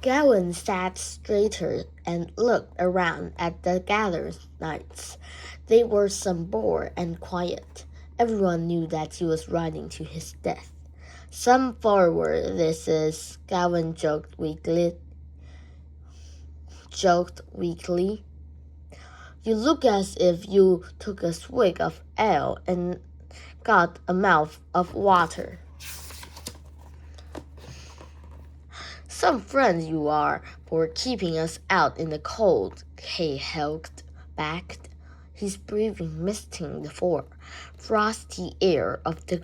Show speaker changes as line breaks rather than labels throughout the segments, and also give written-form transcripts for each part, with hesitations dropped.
Gavin sat straighter and looked around at the gathered knights. They were sombre and quiet. Everyone knew that he was riding to his death. "Some forward, this is," Gavin joked weakly. "You look as if you took a swig of ale and got a mouth of water." "Some friend you are for keeping us out in the cold," Kay held back, his breathing misting the frosty air of the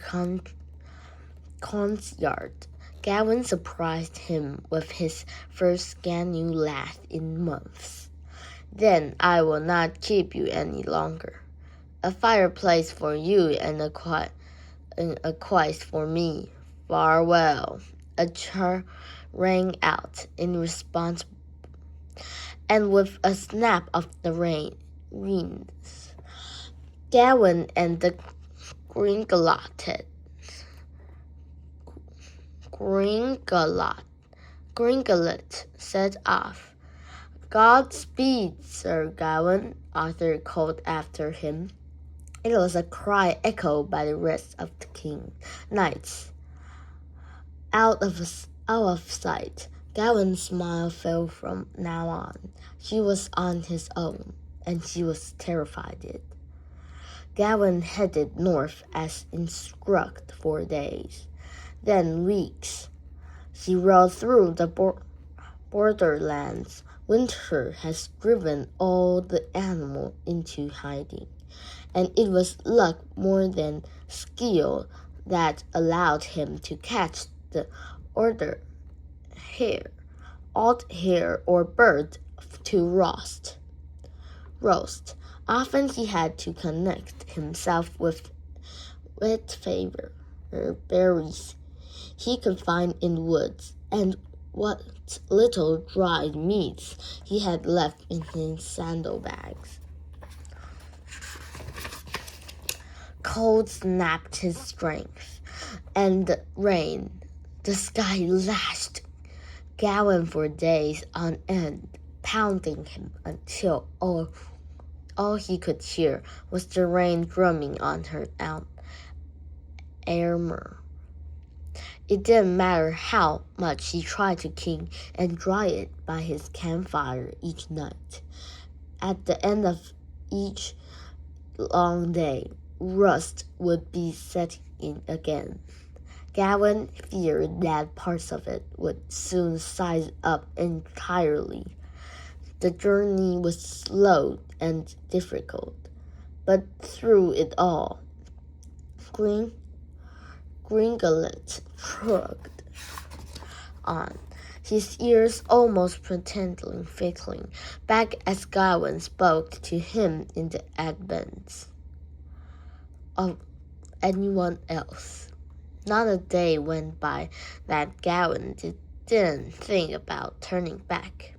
courtyard. Gavin surprised him with his first Ganu laugh in months. "Then I will not keep you any longer. A fireplace for you and a quiet for me. Farewell." A char rang out in response, and with a snap of the reins, Gavin and the Gringolet set off. "Godspeed, Sir Gavin," Arthur called after him. It was a cry echoed by the rest of the knights. Out of sight, Gavin's smile fell from now on. He was on his own, and he was terrified. Gavin headed north as instructed for days, then weeks. He rode through the borderlands. Winter has driven all the animals into hiding, and it was luck more than skill that allowed him to catch the odd hare or bird to roast. Often he had to connect himself with wet berries he could find in woods, and what little dried meats he had left in his saddlebags. Cold snapped his strength, and the rain, the sky lashed Gavin for days on end, pounding him until all he could hear was the rain drumming on her armor. It didn't matter how much he tried to clean and dry it by his campfire each night. At the end of each long day, rust would be setting in again. Gavin feared that parts of it would soon size up entirely. The journey was slow and difficult, but through it all, Gringolet trudged on, his ears almost pretending fickling, back as Gavin spoke to him in the advance of anyone else. Not a day went by that Gavin didn't think about turning back.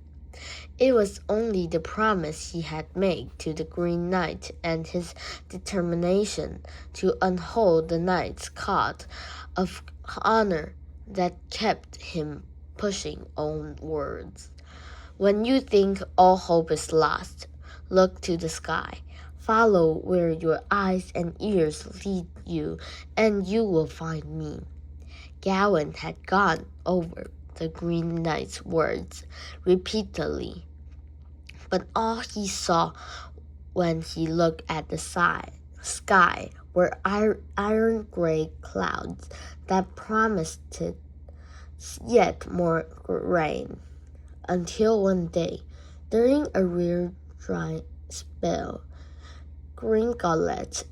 It was only the promise he had made to the Green Knight and his determination to uphold the knight's code of honor that kept him pushing onwards. When you think all hope is lost, look to the sky. Follow where your eyes and ears lead you, and you will find me. Gavin had gone over the Green Knight's words repeatedly, but all he saw when he looked at the sky were iron-gray clouds that promised yet more rain, until one day, during a rare dry spell, Gringolet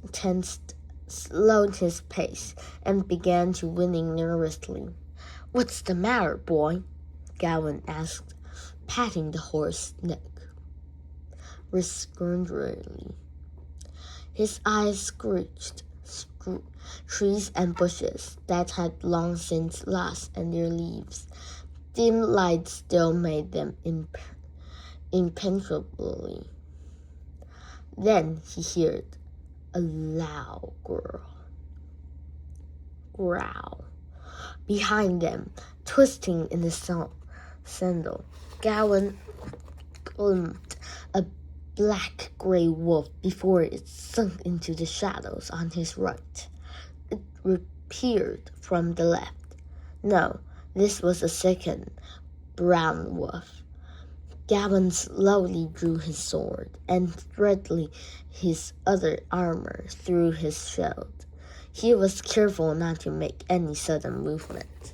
slowed his pace and began to whinny nervously. "What's the matter, boy?" Gavin asked, patting the horse's neck reassuringly. His eyes searched trees and bushes that had long since lost their leaves. Dim light still made them impenetrable. Then he heard a loud growl behind them, twisting in the sandal. Gawain glimpsed a black-gray wolf before it sunk into the shadows on his right. It appeared from the left. No, this was a second brown wolf. Gawain slowly drew his sword and threaded his other armor through his shield. He was careful not to make any sudden movement.